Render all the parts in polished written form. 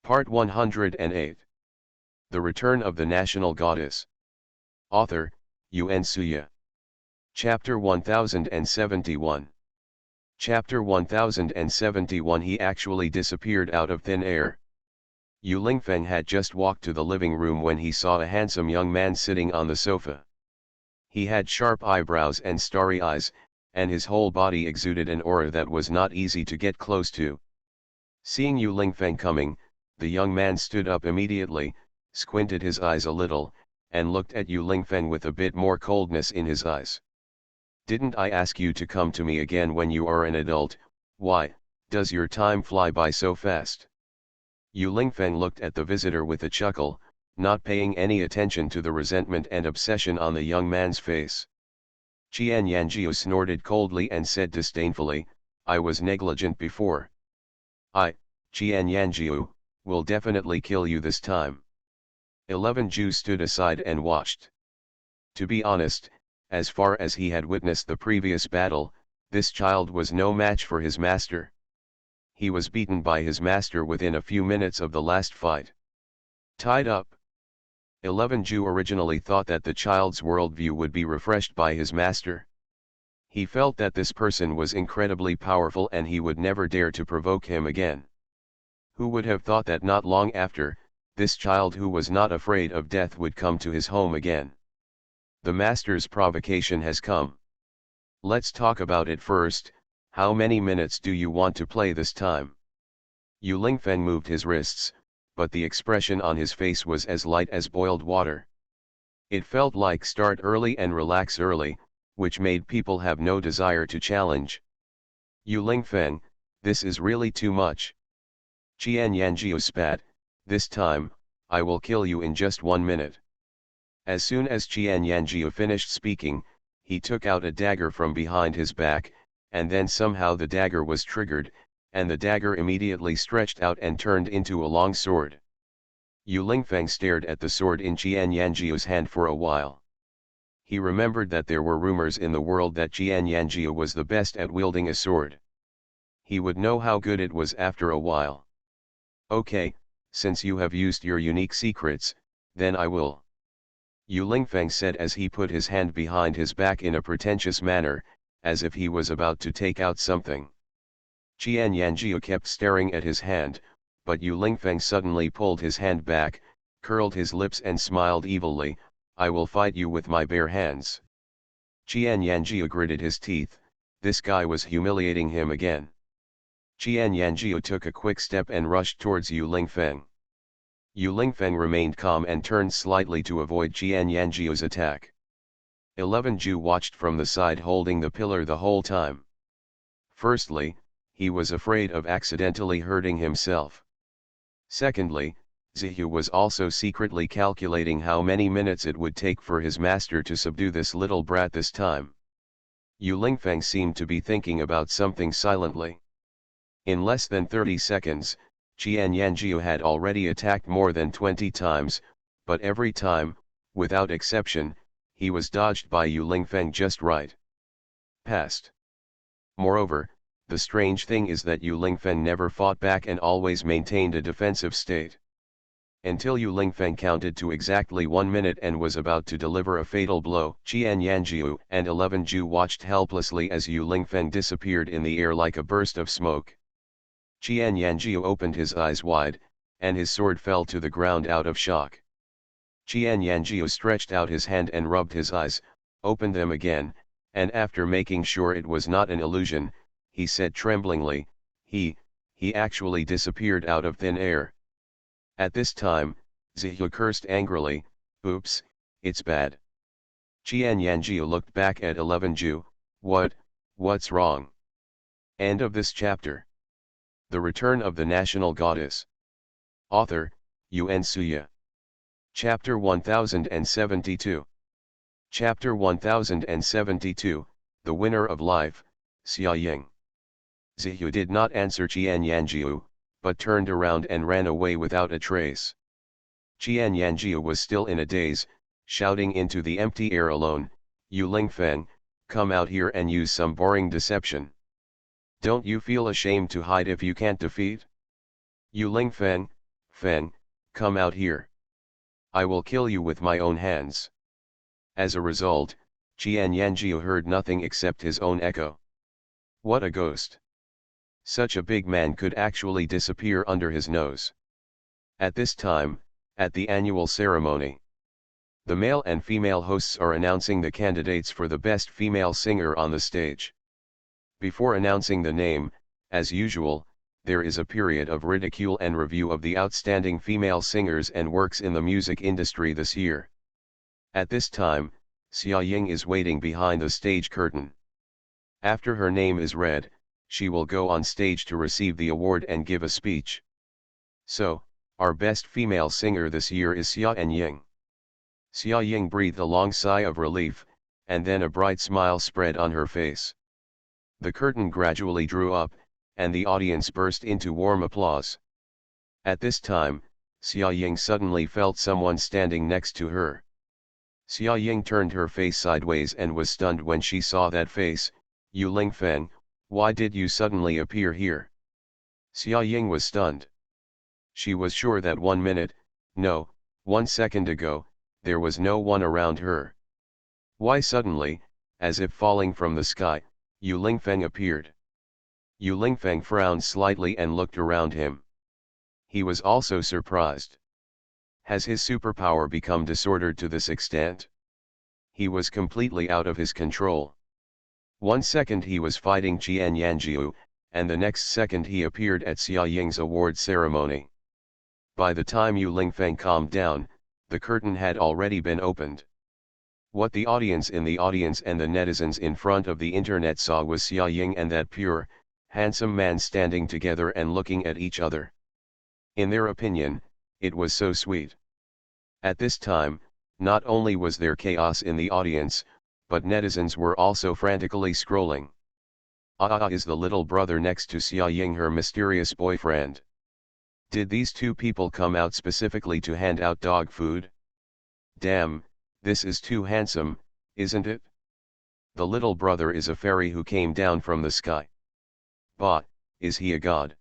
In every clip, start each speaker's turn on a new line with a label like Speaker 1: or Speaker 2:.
Speaker 1: Part 108. The Return of the National Goddess. Author, Yun Suya. Chapter 1071. Chapter 1071. He actually disappeared out of thin air. Yu Lingfeng had just walked to the living room when he saw a handsome young man sitting on the sofa. He had sharp eyebrows and starry eyes, and his whole body exuded an aura that was not easy to get close to. Seeing Yu Lingfeng coming, the young man stood up immediately, squinted his eyes a little, and looked at Yu Lingfeng with a bit more coldness in his eyes. "Didn't I ask you to come to me again when you are an adult? Why, does your time fly by so fast?" Yu Lingfeng looked at the visitor with a chuckle, not paying any attention to the resentment and obsession on the young man's face. Qian Yanjiu snorted coldly and said disdainfully, "I was negligent before. I, Qian Yanjiu, will definitely kill you this time." 11 Ju stood aside and watched. To be honest, as far as he had witnessed the previous battle, this child was no match for his master. He was beaten by his master within a few minutes of the last fight. Tied up. 11 Ju originally thought that the child's worldview would be refreshed by his master. He felt that this person was incredibly powerful and he would never dare to provoke him again. Who would have thought that not long after, this child who was not afraid of death would come to his home again? The master's provocation has come. Let's talk about it first. How many minutes do you want to play this time? Yu Lingfeng moved his wrists, but the expression on his face was as light as boiled water. It felt like start early and relax early, which made people have no desire to challenge. Yu Lingfeng, this is really too much. Qian Yanjiu spat, "This time, I will kill you in just 1 minute." As soon as Qian Yanjiu finished speaking, he took out a dagger from behind his back, and then somehow the dagger was triggered, and the dagger immediately stretched out and turned into a long sword. Yu Lingfeng stared at the sword in Qian Yanjiu's hand for a while. He remembered that there were rumors in the world that Qian Yanjiu was the best at wielding a sword. He would know how good it was after a while. "Okay, since you have used your unique secrets, then I will," Yu Lingfeng said as he put his hand behind his back in a pretentious manner, as if he was about to take out something. Qian Yanjiu kept staring at his hand, but Yu Lingfeng suddenly pulled his hand back, curled his lips and smiled evilly, "I will fight you with my bare hands." Qian Yanjiu gritted his teeth. This guy was humiliating him again. Qian Yanjiu took a quick step and rushed towards Yu Lingfeng. Yu Lingfeng remained calm and turned slightly to avoid Qian Yanjiu's attack. 11 Ju watched from the side holding the pillar the whole time. Firstly, he was afraid of accidentally hurting himself. Secondly, Zihu was also secretly calculating how many minutes it would take for his master to subdue this little brat this time. Yu Lingfeng seemed to be thinking about something silently. In less than 30 seconds, Qian Yanjiu had already attacked more than 20 times, but every time, without exception, he was dodged by Yu Lingfeng just right. Passed. Moreover, the strange thing is that Yu Lingfeng never fought back and always maintained a defensive state. Until Yu Lingfeng counted to exactly 1 minute and was about to deliver a fatal blow, Qian Yanjiu and 11 Ju watched helplessly as Yu Lingfeng disappeared in the air like a burst of smoke. Qian Yanjiu opened his eyes wide, and his sword fell to the ground out of shock. Qian Yanjiu stretched out his hand and rubbed his eyes, opened them again, and after making sure it was not an illusion, he said tremblingly, he actually disappeared out of thin air." At this time, Zihu cursed angrily, "Oops, it's bad." Qian Yanjiu looked back at 11 Ju, what's wrong?" End of this chapter. The Return of the National Goddess. Author, Yun Suya. Chapter 1072. Chapter 1072, The Winner of Life, Xia Ying. Zihu did not answer Qian Yanjiu, but turned around and ran away without a trace. Qian Yanjiu was still in a daze, shouting into the empty air alone, "Yu Lingfeng, come out here and use some boring deception. Don't you feel ashamed to hide if you can't defeat? Yu Lingfeng, Feng, come out here. I will kill you with my own hands. As a result, Qian Yanjiu heard nothing except his own echo. What a ghost! Such a big man could actually disappear under his nose. At this time, at the annual ceremony, the male and female hosts are announcing the candidates for the best female singer on the stage. Before announcing the name, as usual, there is a period of ridicule and review of the outstanding female singers and works in the music industry this year. At this time, Xia Ying is waiting behind the stage curtain. After her name is read, she will go on stage to receive the award and give a speech. So, our best female singer this year is Xia Ying. Xia Ying breathed a long sigh of relief, and then a bright smile spread on her face. The curtain gradually drew up, and the audience burst into warm applause. At this time, Xia Ying suddenly felt someone standing next to her. Xia Ying turned her face sideways and was stunned when she saw that face. Yu Lingfeng, why did you suddenly appear here? Xia Ying was stunned. She was sure that 1 minute, no, 1 second ago, there was no one around her. Why suddenly, as if falling from the sky, Yu Lingfeng appeared? Yu Lingfeng frowned slightly and looked around him. He was also surprised. Has his superpower become disordered to this extent? He was completely out of his control. 1 second he was fighting Qian Yanjiu, and the next second he appeared at Xia Ying's award ceremony. By the time Yu Lingfeng calmed down, the curtain had already been opened. What the audience in the audience and the netizens in front of the internet saw was Xia Ying and that pure, handsome man standing together and looking at each other. In their opinion, it was so sweet. At this time, not only was there chaos in the audience, but netizens were also frantically scrolling. Is the little brother next to Xia Ying her mysterious boyfriend? Did these two people come out specifically to hand out dog food? Damn, this is too handsome, isn't it? The little brother is a fairy who came down from the sky. But, is he a god?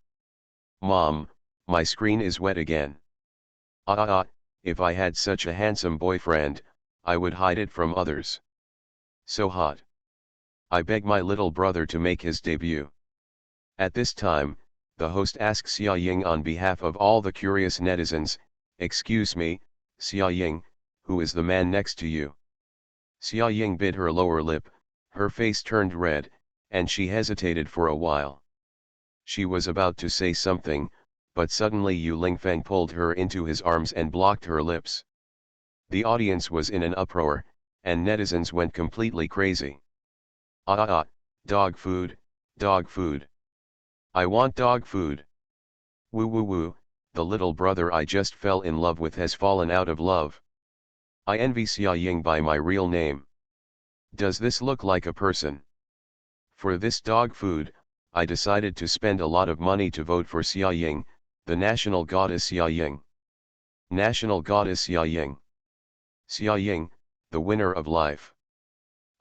Speaker 1: Mom, my screen is wet again. If I had such a handsome boyfriend, I would hide it from others. So hot. I beg my little brother to make his debut. At this time, the host asks Xia Ying on behalf of all the curious netizens, excuse me, Xia Ying, who is the man next to you? Xia Ying bit her lower lip, her face turned red, and she hesitated for a while. She was about to say something, but suddenly Yu Lingfeng pulled her into his arms and blocked her lips. The audience was in an uproar, and netizens went completely crazy. Dog food, dog food. I want dog food. Woo woo woo, the little brother I just fell in love with has fallen out of love. I envy Xia Ying by my real name. Does this look like a person? For this dog food, I decided to spend a lot of money to vote for Xia Ying, the national goddess Xia Ying. National goddess Xia Ying. Xia Ying, the winner of life.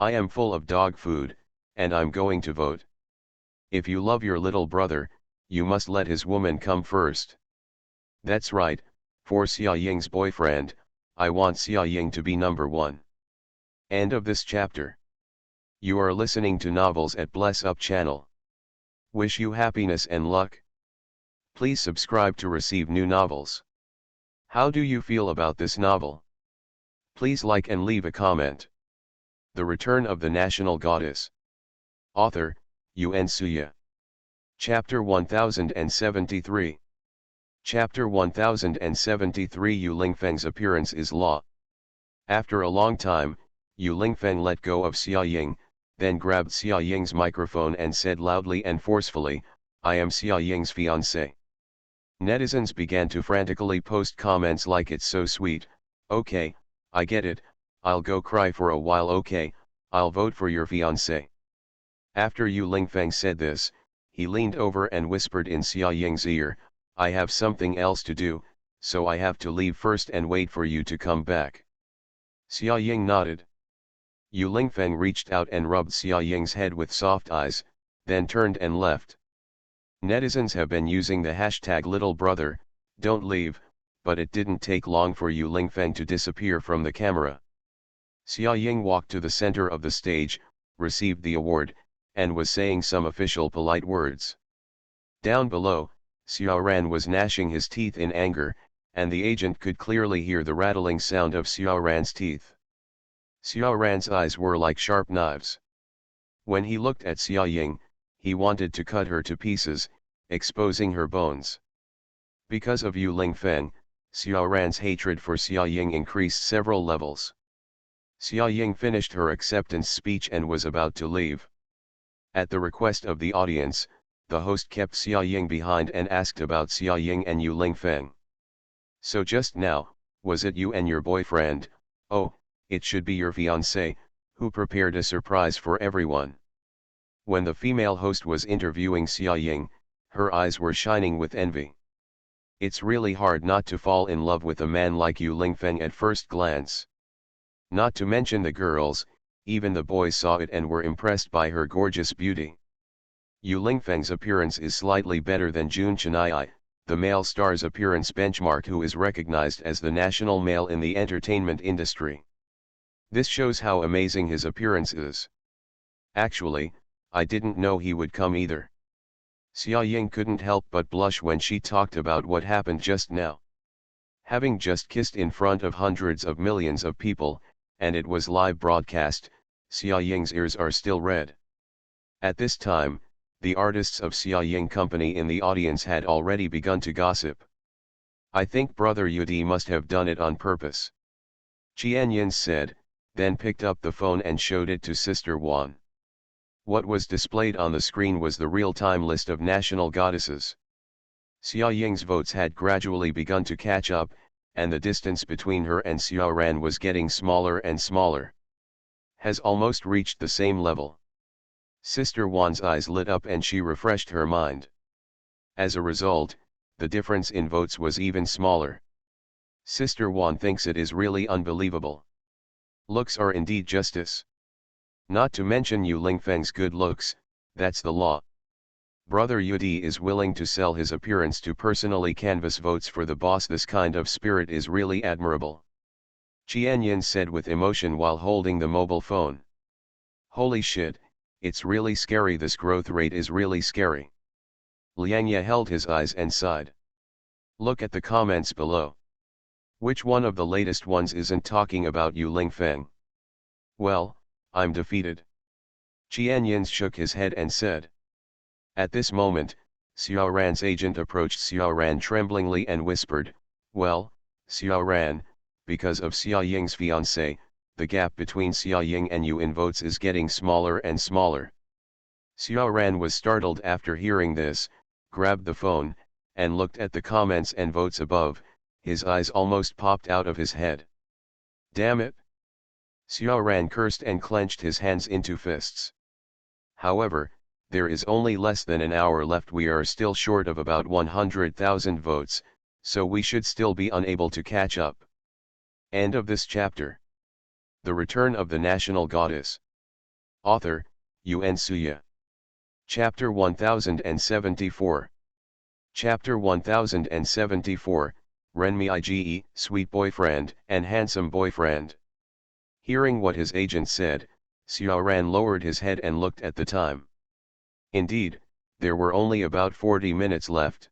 Speaker 1: I am full of dog food, and I'm going to vote. If you love your little brother, you must let his woman come first. That's right, for Xia Ying's boyfriend, I want Xia Ying to be number 1. End of this chapter. You are listening to Novels at Bless Up channel. Wish you happiness and luck. Please subscribe to receive new novels. How do you feel about this novel? Please like and leave a comment. The Return of the National Goddess. Author, Yuan Suya. Chapter 1073. Chapter 1073 Yu Lingfeng's appearance is law. After a long time, Yu Lingfeng let go of Xia Ying, then grabbed Xia Ying's microphone and said loudly and forcefully, I am Xia Ying's fiancé. Netizens began to frantically post comments like it's so sweet, okay, I get it, I'll go cry for a while, okay, I'll vote for your fiancé. After Yu Lingfeng said this, he leaned over and whispered in Xia Ying's ear, I have something else to do, so I have to leave first and wait for you to come back. Xia Ying nodded. Yu Lingfeng reached out and rubbed Xia Ying's head with soft eyes, then turned and left. Netizens have been using the hashtag #LittleBrother, Don't leave, but it didn't take long for Yu Lingfeng to disappear from the camera. Xia Ying walked to the center of the stage, received the award, and was saying some official polite words. Down below, Xiaoran was gnashing his teeth in anger, and the agent could clearly hear the rattling sound of Xiaoran's teeth. Xiaoran's eyes were like sharp knives. When he looked at Xia Ying, he wanted to cut her to pieces, exposing her bones. Because of Yu Lingfeng, Xiaoran's hatred for Xia Ying increased several levels. Xia Ying finished her acceptance speech and was about to leave. At the request of the audience, the host kept Xia Ying behind and asked about Xia Ying and Yu Lingfeng. So just now, was it you and your boyfriend? Oh, it should be your fiancé, who prepared a surprise for everyone. When the female host was interviewing Xia Ying, her eyes were shining with envy. It's really hard not to fall in love with a man like Yu Lingfeng at first glance. Not to mention the girls, even the boys saw it and were impressed by her gorgeous beauty. Yu Lingfeng's appearance is slightly better than Jun Cheniai, the male star's appearance benchmark, who is recognized as the national male in the entertainment industry. This shows how amazing his appearance is. Actually, I didn't know he would come either. Xia Ying couldn't help but blush when she talked about what happened just now. Having just kissed in front of hundreds of millions of people, and it was live broadcast, Xia Ying's ears are still red. At this time, the artists of Xia Ying Company in the audience had already begun to gossip. I think Brother Yudi must have done it on purpose, Qianyin said, then picked up the phone and showed it to Sister Wan. What was displayed on the screen was the real-time list of national goddesses. Xia Ying's votes had gradually begun to catch up, and the distance between her and Xiaoran was getting smaller and smaller. Has almost reached the same level. Sister Wan's eyes lit up and she refreshed her mind. As a result, the difference in votes was even smaller. Sister Wan thinks it is really unbelievable. Looks are indeed justice. Not to mention Yu Lingfeng's good looks, that's the law. Brother Yudi is willing to sell his appearance to personally canvass votes for the boss. This kind of spirit is really admirable, Qianyin said with emotion while holding the mobile phone. Holy shit, it's really scary. This growth rate is really scary. Liangye held his eyes and sighed. Look at the comments below. Which one of the latest ones isn't talking about Yu Lingfeng? Well, I'm defeated. Qianyin shook his head and said. At this moment, Xiaoran's agent approached Xiaoran tremblingly and whispered, well, Xiaoran, because of Xia Ying's fiancé, the gap between Xia Ying and you in votes is getting smaller and smaller. Xiaoran was startled after hearing this, grabbed the phone, and looked at the comments and votes above. His eyes almost popped out of his head. Damn it! Xiaoran cursed and clenched his hands into fists. However, there is only less than an hour left. We are still short of about 100,000 votes, so we should still be unable to catch up. End of this chapter. The Return of the National Goddess. Author, Yuan Suya. Chapter 1074. Chapter 1074, Renmi Ige, Sweet Boyfriend and Handsome Boyfriend. Hearing what his agent said, Xiaoran lowered his head and looked at the time. Indeed, there were only about 40 minutes left.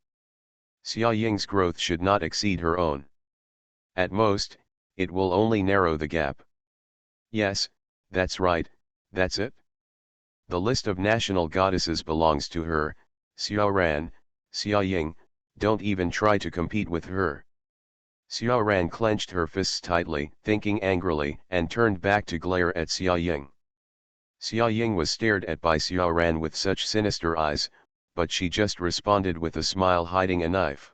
Speaker 1: Xia Ying's growth should not exceed her own. At most, it will only narrow the gap. Yes, that's right, that's it. The list of national goddesses belongs to her, Xiaoran. Xia Ying, don't even try to compete with her. Xiaoran clenched her fists tightly, thinking angrily, and turned back to glare at Xia Ying. Xia Ying was stared at by Xiaoran with such sinister eyes, but she just responded with a smile hiding a knife.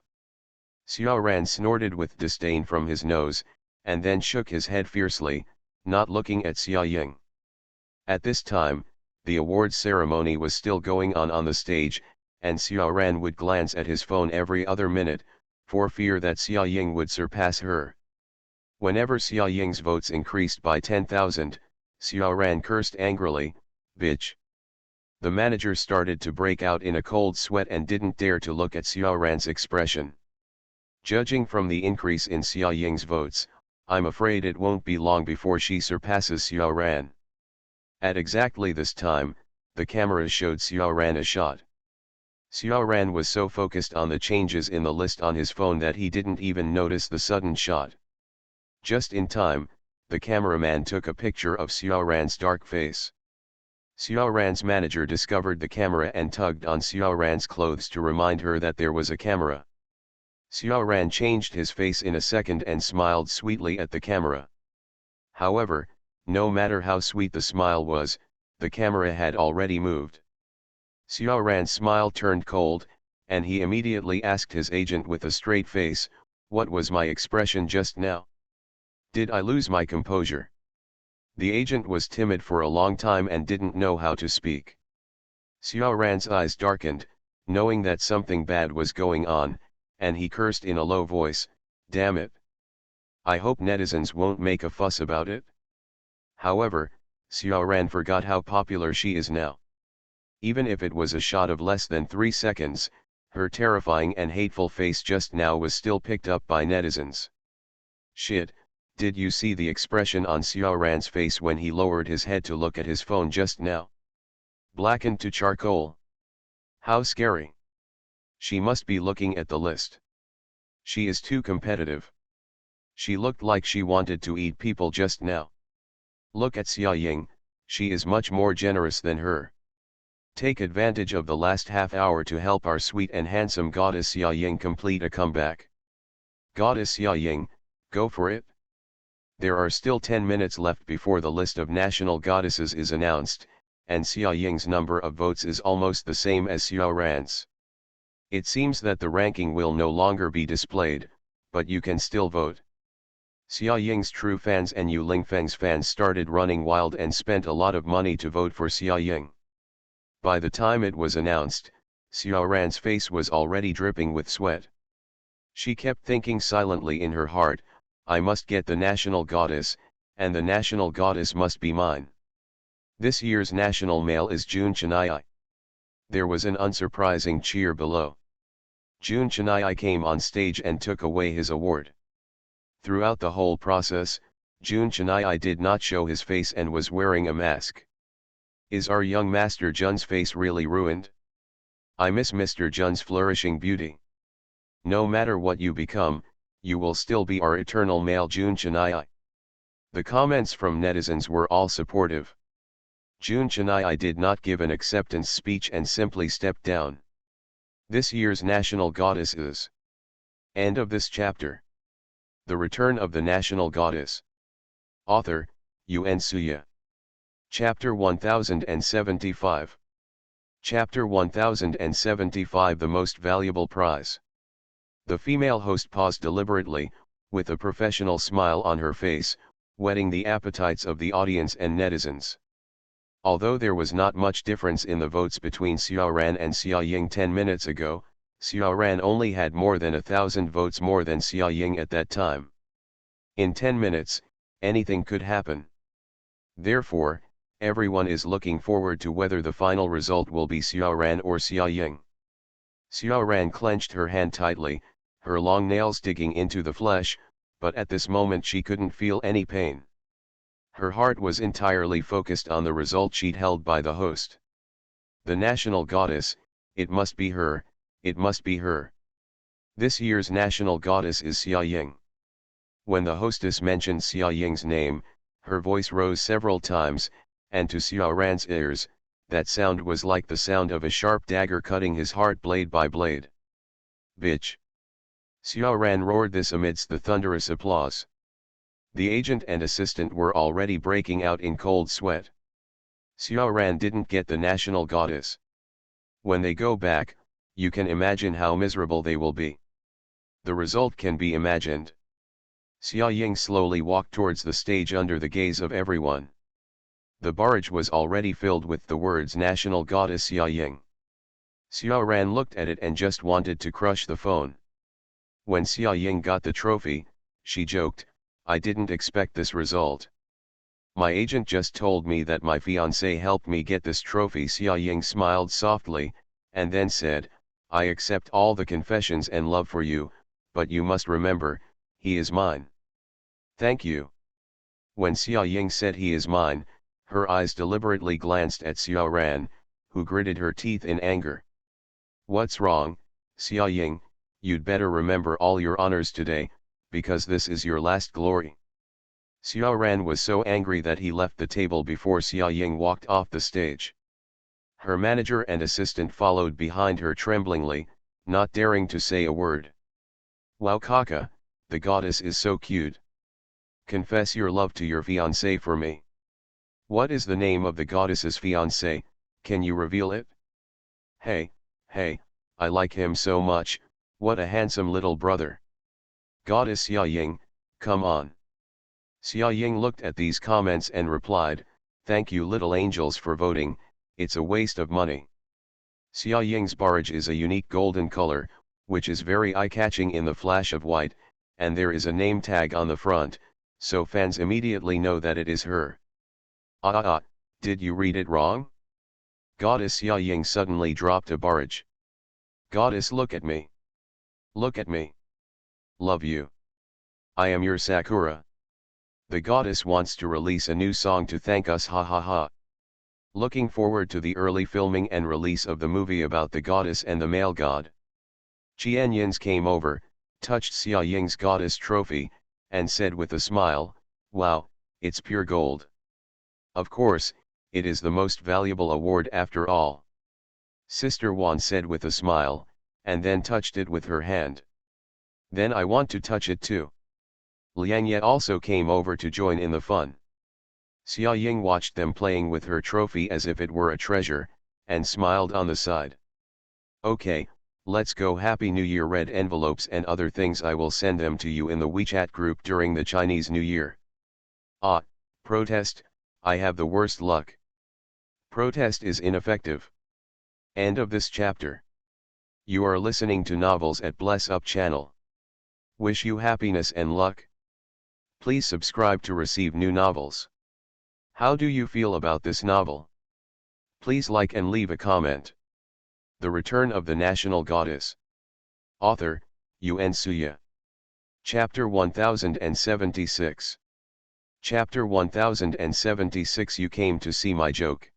Speaker 1: Xiaoran snorted with disdain from his nose, and then shook his head fiercely, not looking at Xia Ying. At this time, the awards ceremony was still going on the stage, and Xiaoran would glance at his phone every other minute, for fear that Xia Ying would surpass her. Whenever Xia Ying's votes increased by 10,000, Xiaoran cursed angrily, bitch. The manager started to break out in a cold sweat and didn't dare to look at Xiaoran's expression. Judging from the increase in Xia Ying's votes, I'm afraid it won't be long before she surpasses Xiao Ran. At exactly this time, the camera showed Xiao Ran a shot. Xiao Ran was so focused on the changes in the list on his phone that he didn't even notice the sudden shot. Just in time, the cameraman took a picture of Xiao Ran's dark face. Xiao Ran's manager discovered the camera and tugged on Xiao Ran's clothes to remind her that there was a camera. Xiao Ran changed his face in a second and smiled sweetly at the camera. However, no matter how sweet the smile was, the camera had already moved. Xiao Ran's smile turned cold, and he immediately asked his agent with a straight face, "What was my expression just now? Did I lose my composure?" The agent was timid for a long time and didn't know how to speak. Xiao Ran's eyes darkened, knowing that something bad was going on, and he cursed in a low voice, "Damn it! I hope netizens won't make a fuss about it." However, Xiao Ran forgot how popular she is now. Even if it was a shot of less than 3 seconds, her terrifying and hateful face just now was still picked up by netizens. Shit, did you see the expression on Xiao Ran's face when he lowered his head to look at his phone just now? Blackened to charcoal. How scary. She must be looking at the list. She is too competitive. She looked like she wanted to eat people just now. Look at Xia Ying, she is much more generous than her. Take advantage of the last half hour to help our sweet and handsome goddess Xia Ying complete a comeback. Goddess Xia Ying, go for it. There are still 10 minutes left before the list of national goddesses is announced, and Xia Ying's number of votes is almost the same as Xiao Ran's. It seems that the ranking will no longer be displayed, but you can still vote. Xia Ying's true fans and Yu Lingfeng's fans started running wild and spent a lot of money to vote for Xia Ying. By the time it was announced, Xiao Ran's face was already dripping with sweat. She kept thinking silently in her heart, "I must get the national goddess, and the national goddess must be mine." This year's national male is Jun Chennai. There was an unsurprising cheer below. Jun Chennai came on stage and took away his award. Throughout the whole process, Jun Chennai did not show his face and was wearing a mask. Is our young Master Jun's face really ruined? I miss Mr. Jun's flourishing beauty. No matter what you become, you will still be our eternal male Jun Chennai. The comments from netizens were all supportive. Jun Chennai did not give an acceptance speech and simply stepped down. This year's national goddess is. End of this chapter. The Return of the National Goddess. Author, Yuan Suya. Chapter 1075. Chapter 1075 The Most Valuable Prize. The female host paused deliberately, with a professional smile on her face, whetting the appetites of the audience and netizens. Although there was not much difference in the votes between Xiao Ran and Xia Ying 10 minutes ago, Xiao Ran only had more than 1,000 votes more than Xia Ying at that time. In 10 minutes, anything could happen. Therefore, everyone is looking forward to whether the final result will be Xiao Ran or Xia Ying. Xiao Ran clenched her hand tightly, her long nails digging into the flesh, but at this moment she couldn't feel any pain. Her heart was entirely focused on the result sheet held by the host. The national goddess, it must be her, it must be her. This year's national goddess is Xia Ying. When the hostess mentioned Xia Ying's name, her voice rose several times, and to Xiao Ran's ears, that sound was like the sound of a sharp dagger cutting his heart blade by blade. Bitch! Xiao Ran roared this amidst the thunderous applause. The agent and assistant were already breaking out in cold sweat. Xiao Ran didn't get the national goddess. When they go back, you can imagine how miserable they will be. The result can be imagined. Xia Ying slowly walked towards the stage under the gaze of everyone. The barrage was already filled with the words National Goddess Xia Ying. Xiao Ran looked at it and just wanted to crush the phone. When Xia Ying got the trophy, she joked, "I didn't expect this result. My agent just told me that my fiancé helped me get this trophy." Xia Ying smiled softly, and then said, "I accept all the confessions and love for you, but you must remember, he is mine. Thank you. When Xia Ying said he is mine, her eyes deliberately glanced at Xiao Ran, who gritted her teeth in anger. What's wrong, Xia Ying? You'd better remember all your honors today, because this is your last glory. Xiao Ran was so angry that he left the table before Xia Ying walked off the stage. Her manager and assistant followed behind her tremblingly, not daring to say a word. Wow Kaka, the goddess is so cute. Confess your love to your fiancé for me. What is the name of the goddess's fiancé, can you reveal it? Hey, I like him so much, what a handsome little brother. Goddess Xia Ying, come on. Xia Ying looked at these comments and replied, thank you little angels for voting, it's a waste of money. Xia Ying's barrage is a unique golden color, which is very eye-catching in the flash of white, and there is a name tag on the front, so fans immediately know that it is her. Did you read it wrong? Goddess Xia Ying suddenly dropped a barrage. Goddess, look at me. Look at me. Love you. I am your Sakura. The goddess wants to release a new song to thank us, ha ha ha. Looking forward to the early filming and release of the movie about the goddess and the male god. Qian Yins came over, touched Xia Ying's goddess trophy, and said with a smile, wow, it's pure gold. Of course, it is the most valuable award after all. Sister Wan said with a smile, and then touched it with her hand. Then I want to touch it too. Liang Ye also came over to join in the fun. Xia Ying watched them playing with her trophy as if it were a treasure, and smiled on the side. Okay, let's go. Happy New Year. Red envelopes and other things, I will send them to you in the WeChat group during the Chinese New Year. Protest, I have the worst luck. Protest is ineffective. End of this chapter. You are listening to Novels at Bless Up channel. Wish you happiness and luck. Please subscribe to receive new novels. How do you feel about this novel? Please like and leave a comment. The Return of the National Goddess. Author, Yuan Suya. Chapter 1076. Chapter 1076. You came to see my joke.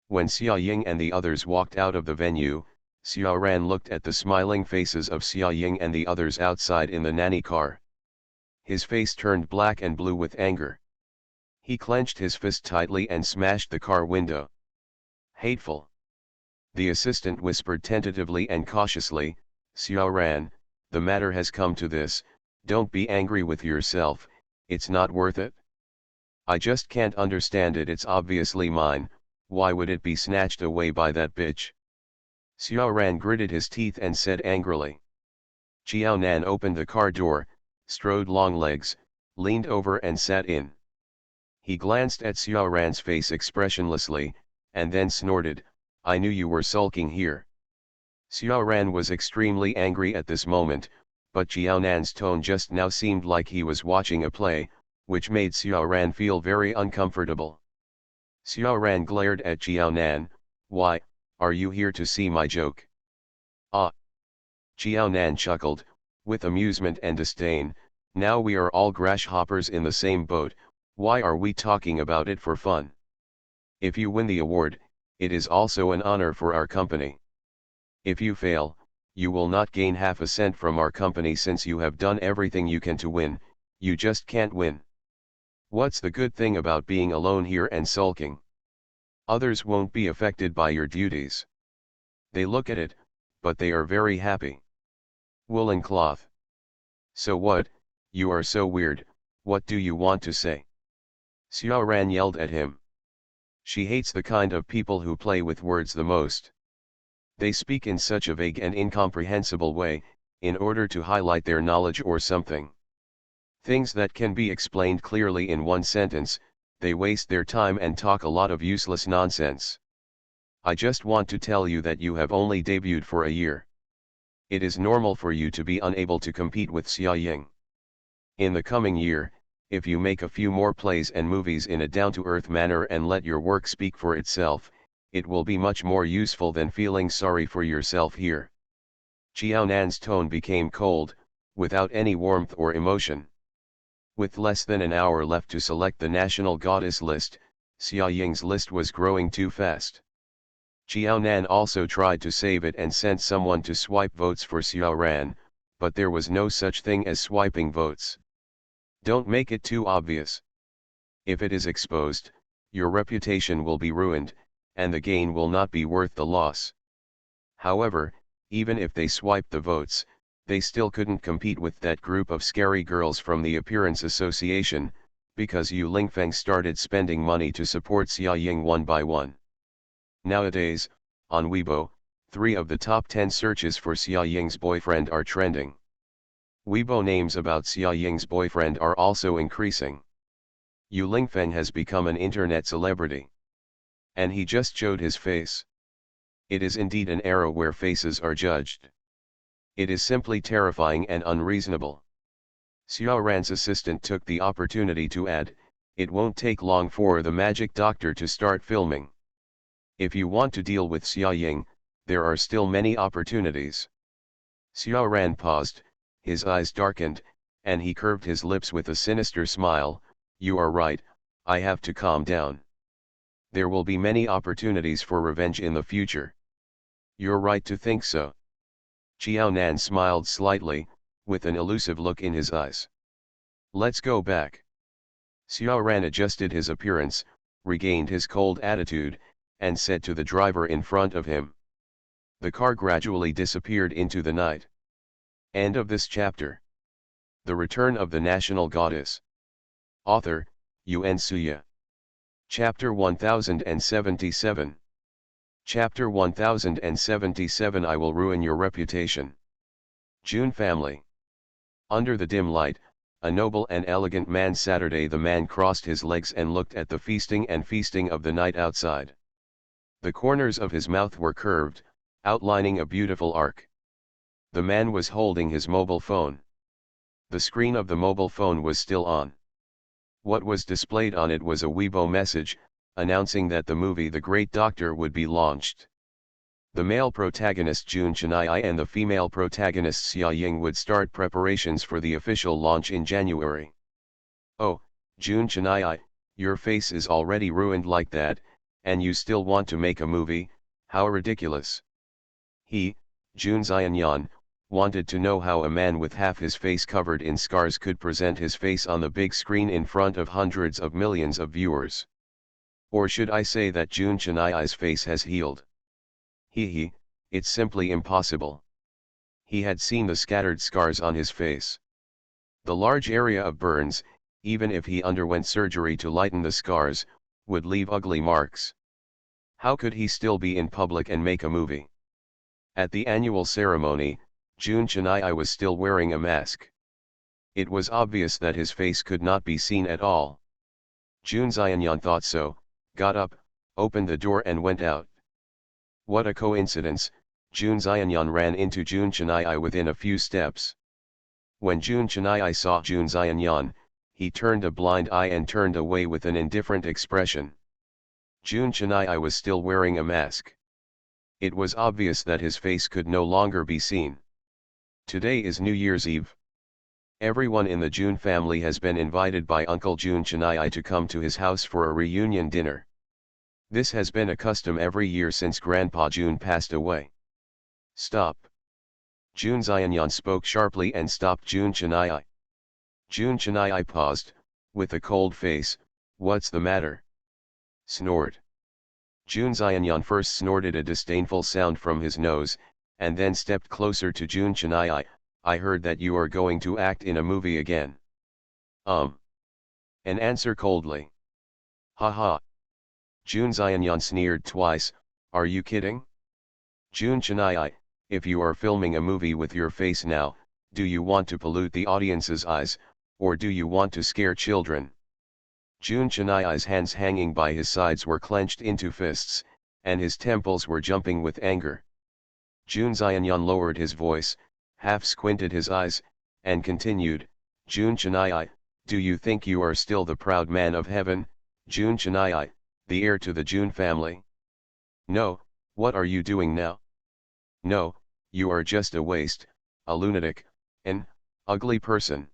Speaker 1: When Xia Ying and the others walked out of the venue, Xiao Ran looked at the smiling faces of Xia Ying and the others outside in the nanny car. His face turned black and blue with anger. He clenched his fist tightly and smashed the car window. Hateful. The assistant whispered tentatively and cautiously, Xiao Ran, the matter has come to this, don't be angry with yourself, it's not worth it. I just can't understand it, it's obviously mine, why would it be snatched away by that bitch? Xiao Ran gritted his teeth and said angrily. Xiao Nan opened the car door, strode long legs, leaned over and sat in. He glanced at Xiao Ran's face expressionlessly, and then snorted, I knew you were sulking here. Xiao Ran was extremely angry at this moment, but Xiao Nan's tone just now seemed like he was watching a play, which made Xiao Ran feel very uncomfortable. Xiao Ran glared at Xiao Nan, why, are you here to see my joke? Xiao Nan chuckled, with amusement and disdain, now we are all grasshoppers in the same boat, why are we talking about it for fun? If you win the award, it is also an honor for our company. If you fail, you will not gain half a cent from our company since you have done everything you can to win, you just can't win. What's the good thing about being alone here and sulking? Others won't be affected by your duties. They look at it, but they are very happy. Woolen cloth. So what, you are so weird, what do you want to say? Xiao Ran yelled at him. She hates the kind of people who play with words the most. They speak in such a vague and incomprehensible way, in order to highlight their knowledge or something. Things that can be explained clearly in one sentence, they waste their time and talk a lot of useless nonsense. I just want to tell you that you have only debuted for a year. It is normal for you to be unable to compete with Xia Ying. In the coming year, if you make a few more plays and movies in a down-to-earth manner and let your work speak for itself, it will be much more useful than feeling sorry for yourself here. Xiao Nan's tone became cold, without any warmth or emotion. With less than an hour left to select the national goddess list, Xia Ying's list was growing too fast. Xiao Nan also tried to save it and sent someone to swipe votes for Xiao Ran, but there was no such thing as swiping votes. Don't make it too obvious. If it is exposed, your reputation will be ruined, and the gain will not be worth the loss. However, even if they swiped the votes, they still couldn't compete with that group of scary girls from the Appearance Association, because Yu Lingfeng started spending money to support Xia Ying one by one. Nowadays, on Weibo, 3 of the top 10 searches for Xia Ying's boyfriend are trending. Weibo names about Xia Ying's boyfriend are also increasing. Yu Lingfeng has become an internet celebrity. And he just showed his face. It is indeed an era where faces are judged. It is simply terrifying and unreasonable. Xiao Ran's assistant took the opportunity to add, "It won't take long for the magic doctor to start filming. If you want to deal with Xia Ying, there are still many opportunities." Xiao Ran paused, his eyes darkened, and he curved his lips with a sinister smile. "You are right, I have to calm down. There will be many opportunities for revenge in the future." "You're right to think so." Xiao Nan smiled slightly, with an elusive look in his eyes. "Let's go back." Xiao Ran adjusted his appearance, regained his cold attitude, and said to the driver in front of him. The car gradually disappeared into the night. End of this chapter. The Return of the National Goddess. Author, Yuan Suya. Chapter 1077. Chapter 1077 I Will Ruin Your Reputation. June Family. Under the dim light, a noble and elegant man. Saturday the man crossed his legs and looked at the feasting of the night outside. The corners of his mouth were curved, outlining a beautiful arc. The man was holding his mobile phone. The screen of the mobile phone was still on. What was displayed on it was a Weibo message, announcing that the movie The Great Doctor would be launched. The male protagonist Jun Chennai and the female protagonist Xia Ying would start preparations for the official launch in January. "Oh, Jun Chennai, your face is already ruined like that, and you still want to make a movie, how ridiculous." He, Jun Xianyan, wanted to know how a man with half his face covered in scars could present his face on the big screen in front of hundreds of millions of viewers. Or should I say that Jun Chennai's face has healed? It's simply impossible. He had seen the scattered scars on his face. The large area of burns, even if he underwent surgery to lighten the scars, would leave ugly marks. How could he still be in public and make a movie? At the annual ceremony, Jun Chennai was still wearing a mask. It was obvious that his face could not be seen at all. Jun Xianyan thought so, got up, opened the door and went out. What a coincidence, Jun Xianyan ran into Jun Chennai within a few steps. When Jun Chennai saw Jun Xianyan, he turned a blind eye and turned away with an indifferent expression. Jun Chennai was still wearing a mask. It was obvious that his face could no longer be seen. Today is New Year's Eve. Everyone in the Jun family has been invited by Uncle Jun Chennai to come to his house for a reunion dinner. This has been a custom every year since Grandpa Jun passed away. "Stop!" Jun Xianyan spoke sharply and stopped Jun Chennai. Jun Chennai paused, with a cold face. "What's the matter?" Snort. Jun Xianyan first snorted a disdainful sound from his nose, and then stepped closer to Jun Chennai. "I heard that you are going to act in a movie again." And answer coldly. "Ha ha." Jun Xianyan sneered twice. "Are you kidding?" Jun Chennai, if you are filming a movie with your face now, do you want to pollute the audience's eyes, or do you want to scare children? Jun Chennai's hands hanging by his sides were clenched into fists, and his temples were jumping with anger. Jun Xianyan lowered his voice, half squinted his eyes, and continued, "Jun Chennai, do you think you are still the proud man of heaven, Jun Chennai, the heir to the Jun family? No, what are you doing now? No, you are just a waste, a lunatic, an Ugly person.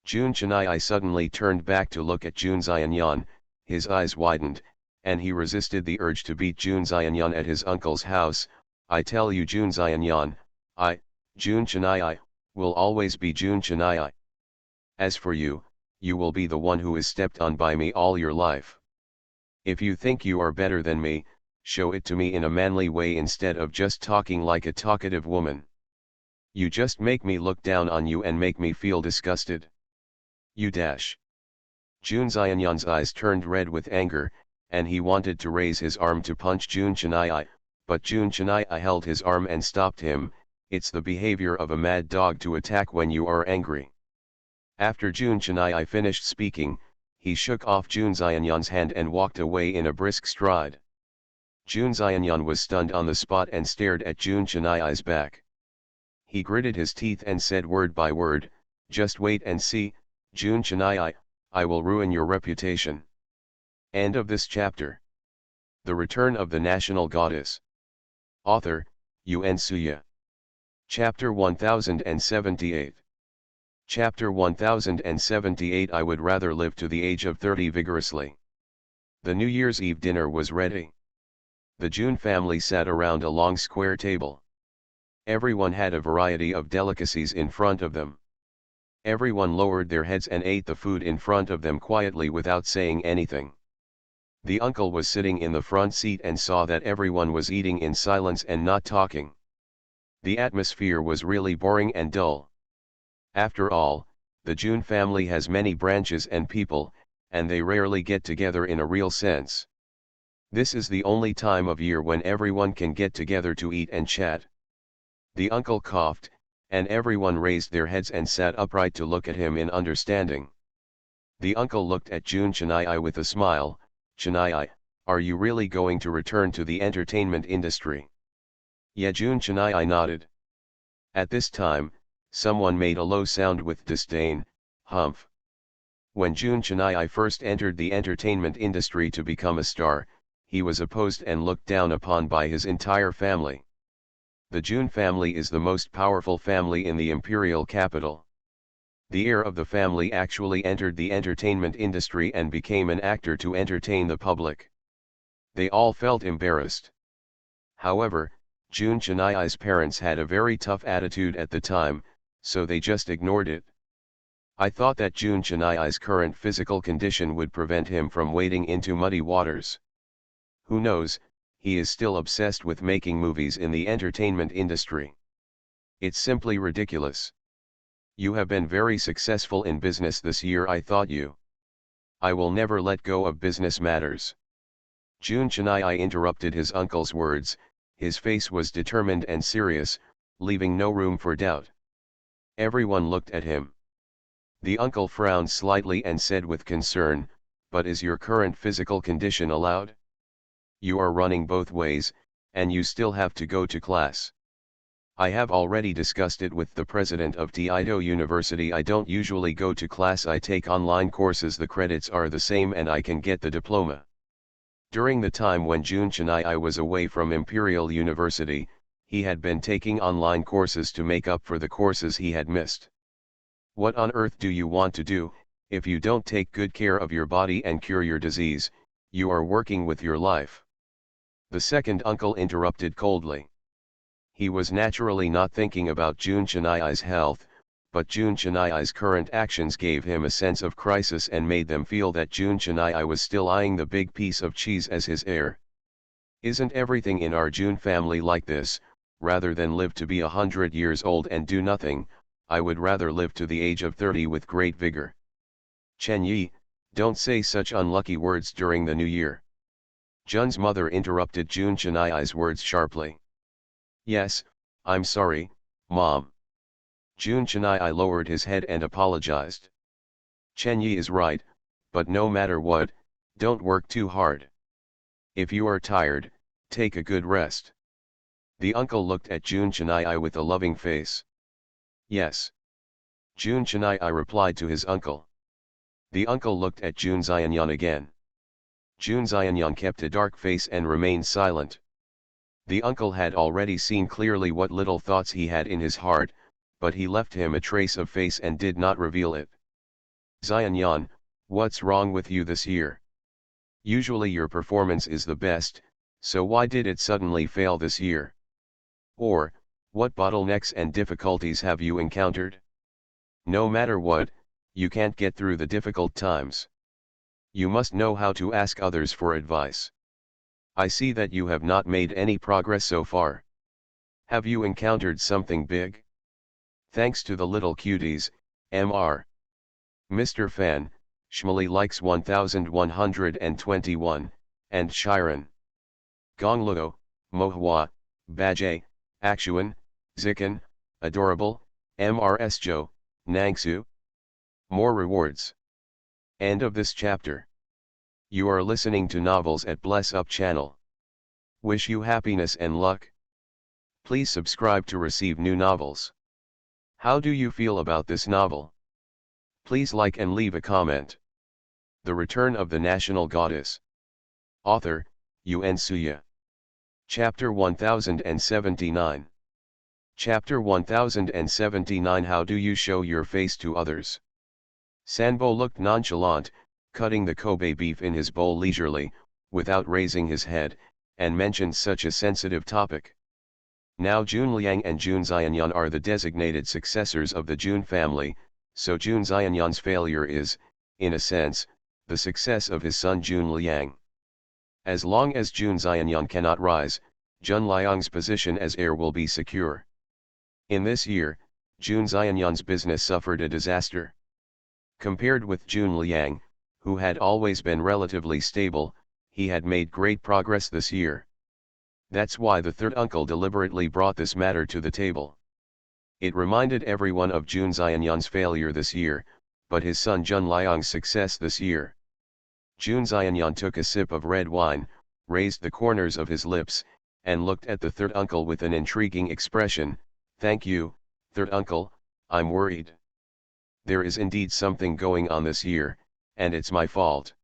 Speaker 1: Jun Chennai suddenly turned back to look at Jun Xianyan, his eyes widened, and he resisted the urge to beat Jun Xianyan at his uncle's house. I tell you Jun Xianyan, Jun Chennai, will always be Jun Chennai. As for you, you will be the one who is stepped on by me all your life. If you think you are better than me, show it to me in a manly way instead of just talking like a talkative woman. You just make me look down on you and make me feel disgusted. You dash. Jun Xianyan's eyes turned red with anger, and he wanted to raise his arm to punch Jun Chennai, but Jun Chennai held his arm and stopped him. It's the behavior of a mad dog to attack when you are angry. After Jun Chennai finished speaking, he shook off Jun Xianyan's hand and walked away in a brisk stride. Jun Xianyan was stunned on the spot and stared at Jun Chennai's back. He gritted his teeth and said word by word, "Just wait and see, Jun Chennai, I will ruin your reputation." End of this chapter. The Return of the National Goddess. Author, Yun Suya. Chapter 1078. Chapter 1078 I would rather live to the age of 30 vigorously. The New Year's Eve dinner was ready. The Jun family sat around a long square table. Everyone had a variety of delicacies in front of them. Everyone lowered their heads and ate the food in front of them quietly without saying anything. The uncle was sitting in the front seat and saw that everyone was eating in silence and not talking. The atmosphere was really boring and dull. After all, the Jun family has many branches and people, and they rarely get together in a real sense. This is the only time of year when everyone can get together to eat and chat. The uncle coughed, and everyone raised their heads and sat upright to look at him in understanding. The uncle looked at Jun Chennai with a smile. "Chennai, are you really going to return to the entertainment industry?" Yeah, Jun Chennai nodded. At this time, someone made a low sound with disdain, "Humph." When Jun Chennai first entered the entertainment industry to become a star, he was opposed and looked down upon by his entire family. The Jun family is the most powerful family in the imperial capital. The heir of the family actually entered the entertainment industry and became an actor to entertain the public. They all felt embarrassed. However, Jun Chennai's parents had a very tough attitude at the time, so they just ignored it. I thought that Jun Chennai's current physical condition would prevent him from wading into muddy waters. Who knows, he is still obsessed with making movies in the entertainment industry. It's simply ridiculous. You have been very successful in business this year, I thought you. I will never let go of business matters. Jun Chennai interrupted his uncle's words. His face was determined and serious, leaving no room for doubt. Everyone looked at him. The uncle frowned slightly and said with concern, "But is your current physical condition allowed? You are running both ways, and you still have to go to class." "I have already discussed it with the president of Taito University. I don't usually go to class, I take online courses, the credits are the same and I can get the diploma." During the time when Jun Chennai was away from Imperial University, he had been taking online courses to make up for the courses he had missed. What on earth do you want to do? If you don't take good care of your body and cure your disease, you are working with your life. The second uncle interrupted coldly. He was naturally not thinking about Jun Chennai's health, but Jun Chennai's current actions gave him a sense of crisis and made them feel that Jun Chennai was still eyeing the big piece of cheese as his heir. "Isn't everything in our Jun family like this? Rather than live to be 100 years old and do nothing, I would rather live to the age of 30 with great vigor." "Chen Yi, don't say such unlucky words during the new year." Jun's mother interrupted Jun Chennai's words sharply. "Yes, I'm sorry, Mom." Jun Chennai lowered his head and apologized. "Chen Yi is right, but no matter what, don't work too hard. If you are tired, take a good rest." The uncle looked at Jun Chennai with a loving face. "Yes." Jun Chennai replied to his uncle. The uncle looked at Jun Xianyan again. Jun Xianyan kept a dark face and remained silent. The uncle had already seen clearly what little thoughts he had in his heart, but he left him a trace of face and did not reveal it. Xianyan, what's wrong with you this year? Usually your performance is the best, so why did it suddenly fail this year? Or, what bottlenecks and difficulties have you encountered? No matter what, you can't get through the difficult times. You must know how to ask others for advice. I see that you have not made any progress so far. Have you encountered something big? Thanks to the little cuties, Mr. Mr. Fan, Shmali likes 1121, and Shiren. Gongluo, Mohua, Bajay, Akshuan, Zikan, Adorable, Mrs. Jo, Nangsu. More rewards. End of this chapter. You are listening to novels at Bless Up channel. Wish you happiness and luck. Please subscribe to receive new novels. How do you feel about this novel? Please like and leave a comment. The Return of the National Goddess. Author, Yun Suya. Chapter 1079. Chapter 1079. How do you show your face to others? Sanbo looked nonchalant, cutting the Kobe beef in his bowl leisurely, without raising his head, and mentioned such a sensitive topic. Now Jun Liang and Jun Xianyan are the designated successors of the Jun family, so Jun Xianyan's failure is, in a sense, the success of his son Jun Liang. As long as Jun Xianyan cannot rise, Jun Liang's position as heir will be secure. In this year, Jun Xianyan's business suffered a disaster. Compared with Jun Liang, who had always been relatively stable, he had made great progress this year. That's why the third uncle deliberately brought this matter to the table. It reminded everyone of Jun Xianyan's failure this year, but his son Jun Liang's success this year. Jun Xianyan took a sip of red wine, raised the corners of his lips, and looked at the third uncle with an intriguing expression. Thank you, third uncle, I'm worried. There is indeed something going on this year, and it's my fault.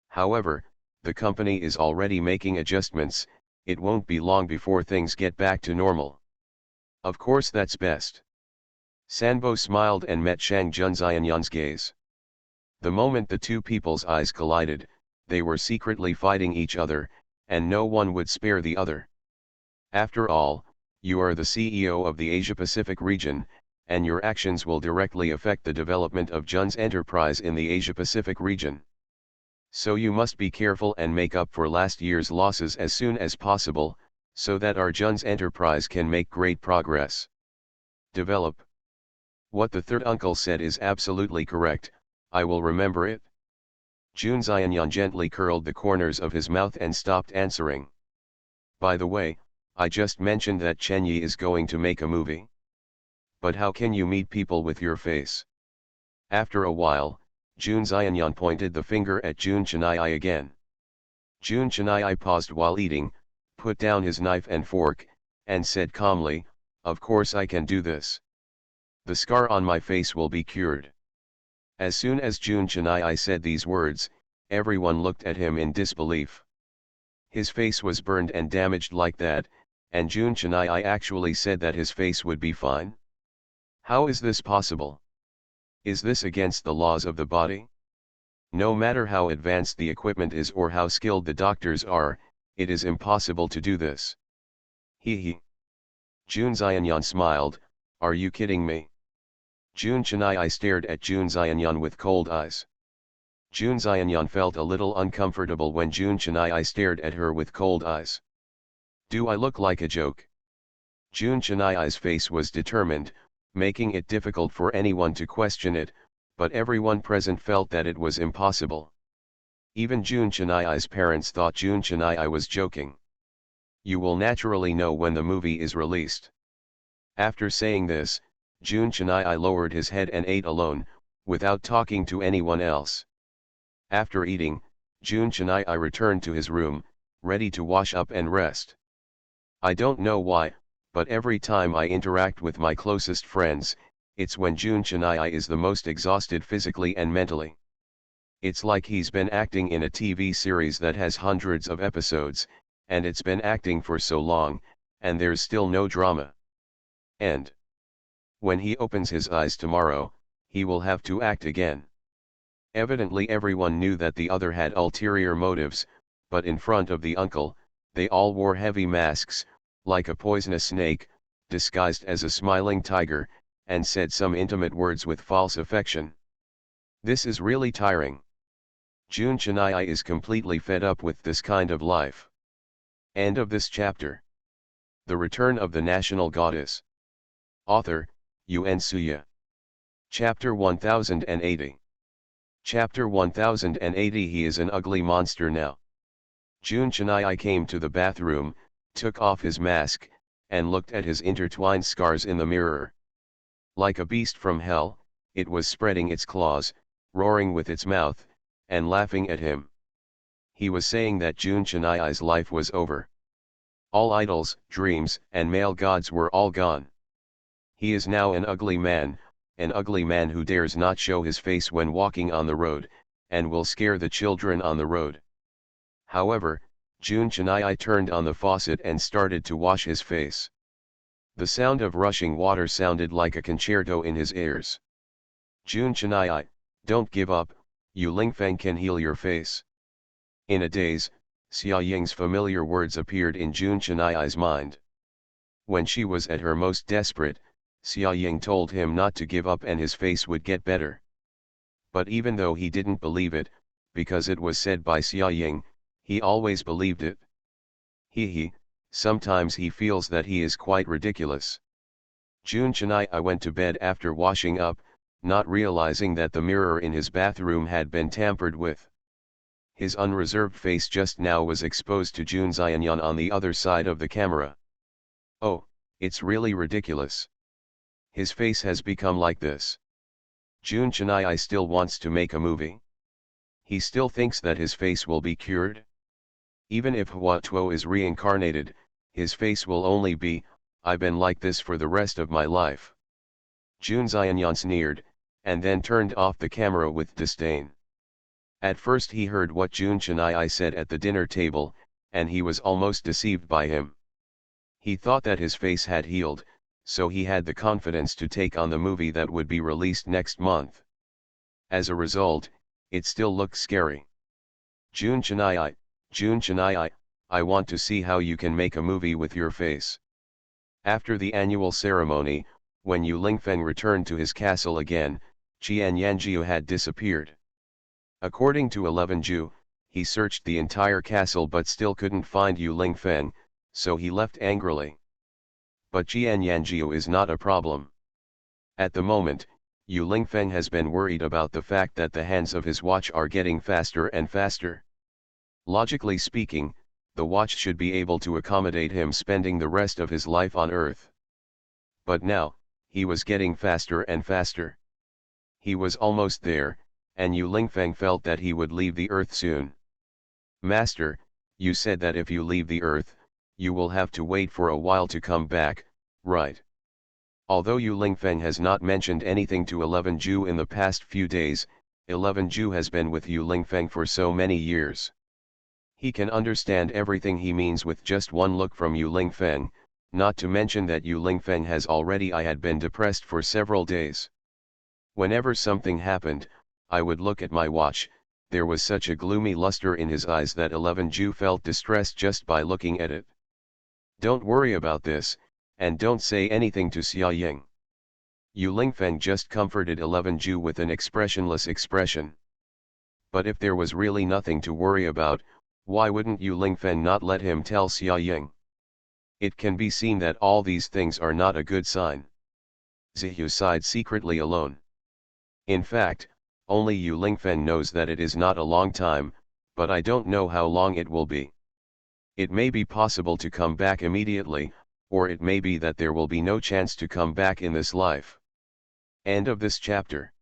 Speaker 1: However, the company is already making adjustments, it won't be long before things get back to normal. Of course that's best. Sanbo smiled and met Shang Jun Xianyan's gaze. The moment the two people's eyes collided, they were secretly fighting each other, and no one would spare the other. After all, you are the CEO of the Asia-Pacific region, and your actions will directly affect the development of Jun's enterprise in the Asia-Pacific region. So you must be careful and make up for last year's losses as soon as possible, so that our Jun's enterprise can make great progress. Develop. What the third uncle said is absolutely correct, I will remember it. Jun Xianyan gently curled the corners of his mouth and stopped answering. By the way, I just mentioned that Chen Yi is going to make a movie. But how can you meet people with your face? After a while, Jun Xianyan pointed the finger at Jun Chenai again. Jun Chenai paused while eating, put down his knife and fork, and said calmly, of course I can do this. The scar on my face will be cured. As soon as Jun Chenai said these words, everyone looked at him in disbelief. His face was burned and damaged like that, and Jun Chenai actually said that his face would be fine? How is this possible? Is this against the laws of the body? No matter how advanced the equipment is or how skilled the doctors are, it is impossible to do this. He. Jun Xianyan smiled, are you kidding me? Jun Chenai stared at Jun Xianyan with cold eyes. Jun Xianyan felt a little uncomfortable when Jun Chenai stared at her with cold eyes. Do I look like a joke? Jun Chenai's face was determined, making it difficult for anyone to question it, but everyone present felt that it was impossible. Even Jun Chenai's parents thought Jun Chenai was joking. You will naturally know when the movie is released. After saying this, Jun Chenai lowered his head and ate alone, without talking to anyone else. After eating, Jun Chenai returned to his room, ready to wash up and rest. I don't know why, but every time I interact with my closest friends, it's when Jun Chenai is the most exhausted physically and mentally. It's like he's been acting in a TV series that has hundreds of episodes, and it's been acting for so long, and there's still no drama. End. When he opens his eyes tomorrow, he will have to act again. Evidently everyone knew that the other had ulterior motives, but in front of the uncle, they all wore heavy masks, like a poisonous snake, disguised as a smiling tiger, and said some intimate words with false affection. This is really tiring. Jun Chennai is completely fed up with this kind of life. End of this chapter. The Return of the National Goddess. Author, Yuen Suya. Chapter 1080. Chapter 1080. He is an ugly monster now. Jun Chennai came to the bathroom, took off his mask, and looked at his intertwined scars in the mirror. Like a beast from hell, it was spreading its claws, roaring with its mouth, and laughing at him. He was saying that Jun Chennai's life was over. All idols, dreams, and male gods were all gone. He is now an ugly man who dares not show his face when walking on the road, and will scare the children on the road. However, Jun Chennai turned on the faucet and started to wash his face. The sound of rushing water sounded like a concerto in his ears. Jun Chennai, don't give up, Yu Lingfeng can heal your face. In a daze, Xia Ying's familiar words appeared in Jun Chennai's mind. When she was at her most desperate, Xia Ying told him not to give up and his face would get better. But even though he didn't believe it, because it was said by Xia Ying, he always believed it. Sometimes he feels that he is quite ridiculous. Jun Chennai went to bed after washing up, not realizing that the mirror in his bathroom had been tampered with. His unreserved face just now was exposed to Jun Xianyan on the other side of the camera. Oh, it's really ridiculous. His face has become like this. Jun Chennai still wants to make a movie. He still thinks that his face will be cured. Even if Hua Tuo is reincarnated, his face will only be, I've been like this for the rest of my life. Jun Xianyan sneered, and then turned off the camera with disdain. At first he heard what Jun Chennai said at the dinner table, and he was almost deceived by him. He thought that his face had healed, so he had the confidence to take on the movie that would be released next month. As a result, it still looked scary. Jun Chennai, I want to see how you can make a movie with your face. After the annual ceremony, when Yu Lingfeng returned to his castle again, Qian Yanjiu had disappeared. According to 11 he searched the entire castle but still couldn't find Yu Lingfeng, so he left angrily. But Qian Yanjiu is not a problem. At the moment, Yu Lingfeng has been worried about the fact that the hands of his watch are getting faster and faster. Logically speaking, the watch should be able to accommodate him spending the rest of his life on Earth. But now, he was getting faster and faster. He was almost there, and Yu Lingfeng felt that he would leave the Earth soon. Master, you said that if you leave the Earth, you will have to wait for a while to come back, right? Although Yu Lingfeng has not mentioned anything to 11 in the past few days, 11 has been with Yu Lingfeng for so many years. He can understand everything he means with just one look from Yu Lingfeng, not to mention that Yu Lingfeng has already had been depressed for several days. Whenever something happened, I would look at my watch, there was such a gloomy luster in his eyes that 11 felt distressed just by looking at it. Don't worry about this, and don't say anything to Xia Ying. Yu Lingfeng just comforted 11 with an expressionless expression. But if there was really nothing to worry about, why wouldn't Yu Lingfeng not let him tell Xia Ying? It can be seen that all these things are not a good sign. Zihu sighed secretly alone. In fact, only Yu Lingfeng knows that it is not a long time, but I don't know how long it will be. It may be possible to come back immediately, or it may be that there will be no chance to come back in this life. End of this chapter.